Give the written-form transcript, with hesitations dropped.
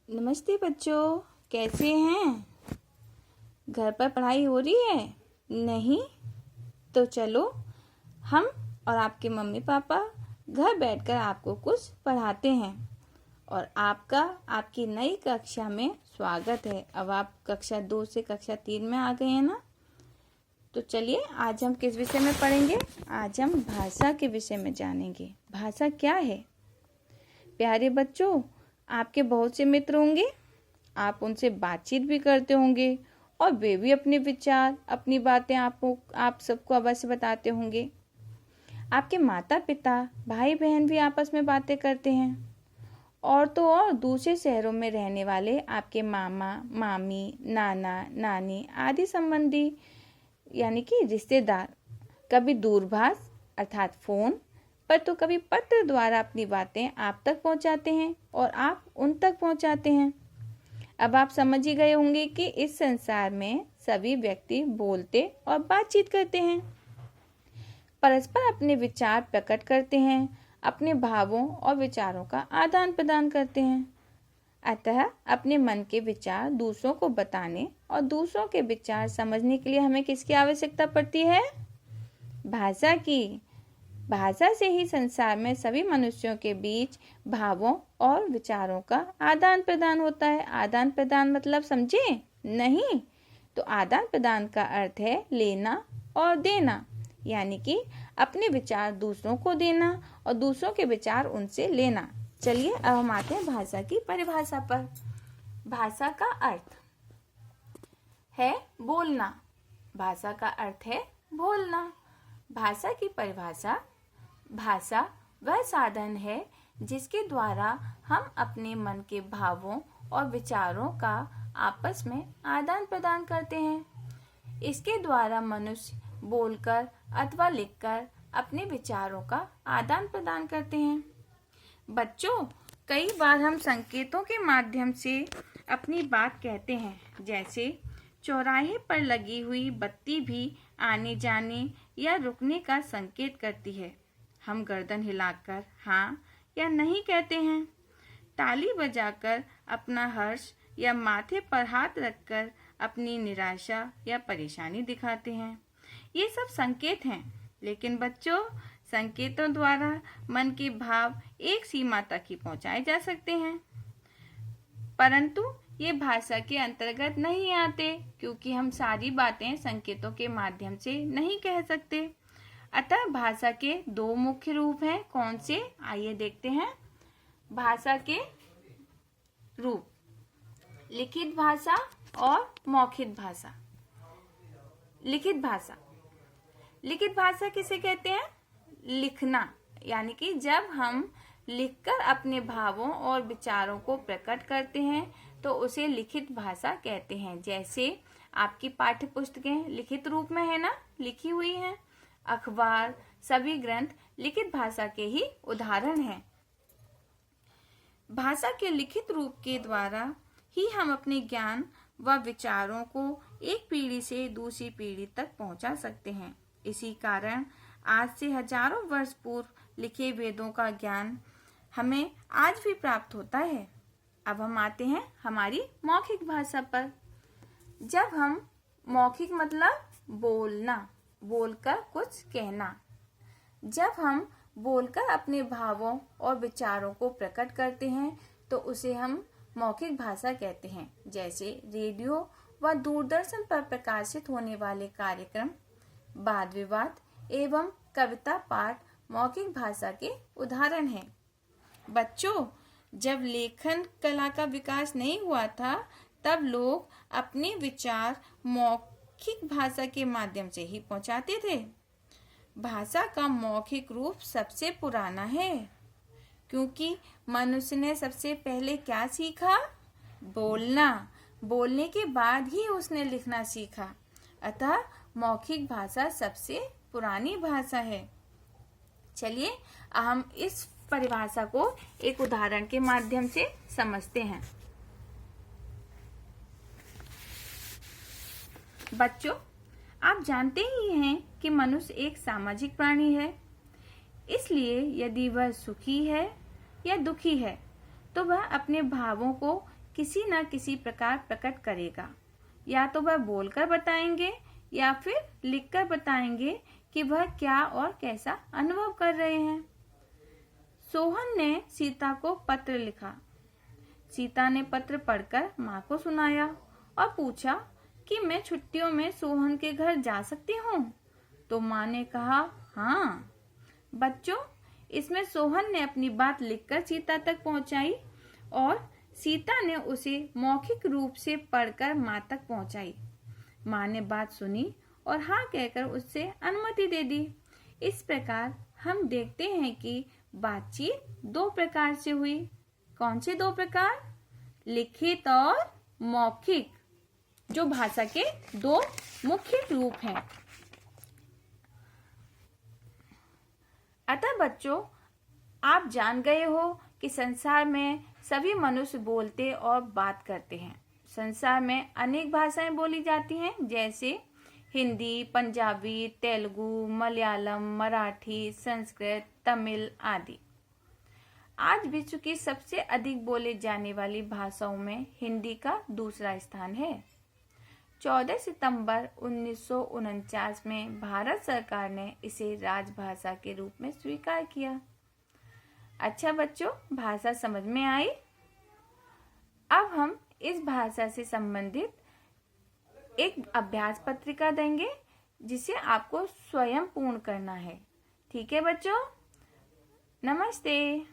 नमस्ते बच्चों, कैसे हैं? घर पर पढ़ाई हो रही है? नहीं तो चलो हम और आपके मम्मी पापा घर बैठकर आपको कुछ पढ़ाते हैं। और आपका आपकी नई कक्षा में स्वागत है। अब आप कक्षा 2 से कक्षा 3 में आ गए हैं ना। तो चलिए आज हम किस विषय में पढ़ेंगे? आज हम भाषा के विषय में जानेंगे। भाषा क्या है? प्यारे बच्चों, आपके बहुत से मित्र होंगे, आप उनसे बातचीत भी करते होंगे और वे भी अपने विचार, अपनी बातें आप सबको अवश्य बताते होंगे। आपके माता पिता, भाई बहन भी आपस में बातें करते हैं। और तो और दूसरे शहरों में रहने वाले आपके मामा, मामी, नाना, नानी आदि संबंधी यानी कि रिश्तेदार कभी दूरभाष अर्थात फोन पर तो कभी पत्र द्वारा अपनी बातें आप तक पहुंचाते हैं और आप उन तक पहुंचाते हैं। अब आप समझ ही गए होंगे कि इस संसार में सभी व्यक्ति बोलते और बातचीत करते हैं, परस्पर अपने विचार प्रकट करते हैं, अपने भावों और विचारों का आदान प्रदान करते हैं। अतः अपने मन के विचार दूसरों को बताने और दूसरों के विचार समझने के लिए हमें किसकी आवश्यकता पड़ती है? भाषा की। भाषा से ही संसार में सभी मनुष्यों के बीच भावों और विचारों का आदान प्रदान होता है। आदान प्रदान मतलब समझे? नहीं तो आदान प्रदान का अर्थ है लेना और देना, यानी कि अपने विचार दूसरों को देना और दूसरों के विचार उनसे लेना। चलिए अब हम आते हैं भाषा की परिभाषा पर। भाषा का अर्थ है बोलना। भाषा का अर्थ है बोलना। भाषा की परिभाषा: भाषा वह साधन है जिसके द्वारा हम अपने मन के भावों और विचारों का आपस में आदान प्रदान करते हैं। इसके द्वारा मनुष्य बोलकर अथवा लिखकर अपने विचारों का आदान प्रदान करते हैं। बच्चों, कई बार हम संकेतों के माध्यम से अपनी बात कहते हैं, जैसे चौराहे पर लगी हुई बत्ती भी आने जाने या रुकने का संकेत करती है। हम गर्दन हिलाकर हाँ या नहीं कहते हैं। ताली बजाकर अपना हर्ष या माथे पर हाथ रखकर अपनी निराशा या परेशानी दिखाते हैं। ये सब संकेत हैं, लेकिन बच्चों संकेतों द्वारा मन के भाव एक सीमा तक ही पहुंचाए जा सकते हैं, परंतु ये भाषा के अंतर्गत नहीं आते, क्योंकि हम सारी बातें संकेतों के माध्यम से नहीं कह सकते। अतः भाषा के दो मुख्य रूप हैं। कौन से? आइए देखते हैं। भाषा के रूप: लिखित भाषा और मौखिक भाषा। लिखित भाषा। लिखित भाषा किसे कहते हैं? लिखना, यानी कि जब हम लिखकर अपने भावों और विचारों को प्रकट करते हैं तो उसे लिखित भाषा कहते हैं। जैसे आपकी पाठ्य पुस्तकें लिखित रूप में है ना, लिखी हुई हैं। अखबार, सभी ग्रंथ लिखित भाषा के ही उदाहरण हैं। भाषा के लिखित रूप के द्वारा ही हम अपने ज्ञान व विचारों को एक पीढ़ी से दूसरी पीढ़ी तक पहुंचा सकते हैं। इसी कारण आज से हजारों वर्ष पूर्व लिखे वेदों का ज्ञान हमें आज भी प्राप्त होता है। अब हम आते हैं हमारी मौखिक भाषा पर। जब हम मौखिक मतलब बोलना, बोलकर कुछ कहना। जब हम बोलकर अपने भावों और विचारों को प्रकट करते हैं तो उसे हम मौखिक भाषा कहते हैं। जैसे रेडियो व दूरदर्शन पर प्रकाशित होने वाले कार्यक्रम, वाद विवाद एवं कविता पाठ मौखिक भाषा के उदाहरण हैं। बच्चों, जब लेखन कला का विकास नहीं हुआ था तब लोग अपने विचार मौखिक भाषा के माध्यम से ही पहुंचाते थे। भाषा का मौखिक रूप सबसे पुराना है, क्योंकि मनुष्य ने सबसे पहले क्या सीखा? बोलना। बोलने के बाद ही उसने लिखना सीखा। अतः मौखिक भाषा सबसे पुरानी भाषा है। चलिए हम इस परिभाषा को एक उदाहरण के माध्यम से समझते हैं। बच्चों, आप जानते ही हैं कि मनुष्य एक सामाजिक प्राणी है। इसलिए यदि वह सुखी है या दुखी है तो वह अपने भावों को किसी न किसी प्रकार प्रकट करेगा। या तो वह बोलकर बताएंगे या फिर लिखकर बताएंगे कि वह क्या और कैसा अनुभव कर रहे हैं। सोहन ने सीता को पत्र लिखा। सीता ने पत्र पढ़कर माँ को सुनाया और पूछा कि मैं छुट्टियों में सोहन के घर जा सकती हूँ। तो माँ ने कहा, हाँ। बच्चों, इसमें सोहन ने अपनी बात लिखकर सीता तक पहुँचाई और सीता ने उसे मौखिक रूप से पढ़कर माँ तक पहुँचाई। माँ ने बात सुनी और हाँ कहकर उससे अनुमति दे दी। इस प्रकार हम देखते हैं कि बातचीत दो प्रकार से हुई। कौन से दो प्रकार? लिखित और मौखिक, जो भाषा के दो मुख्य रूप हैं। अतः बच्चों, आप जान गए हो कि संसार में सभी मनुष्य बोलते और बात करते हैं। संसार में अनेक भाषाएं बोली जाती हैं, जैसे हिंदी, पंजाबी, तेलुगु, मलयालम, मराठी, संस्कृत, तमिल आदि। आज विश्व की सबसे अधिक बोले जाने वाली भाषाओं में हिंदी का दूसरा स्थान है। 14 सितंबर 1949 में भारत सरकार ने इसे राजभाषा के रूप में स्वीकार किया। अच्छा बच्चों, भाषा समझ में आई? अब हम इस भाषा से संबंधित एक अभ्यास पत्रिका देंगे जिसे आपको स्वयं पूर्ण करना है। ठीक है बच्चों? नमस्ते।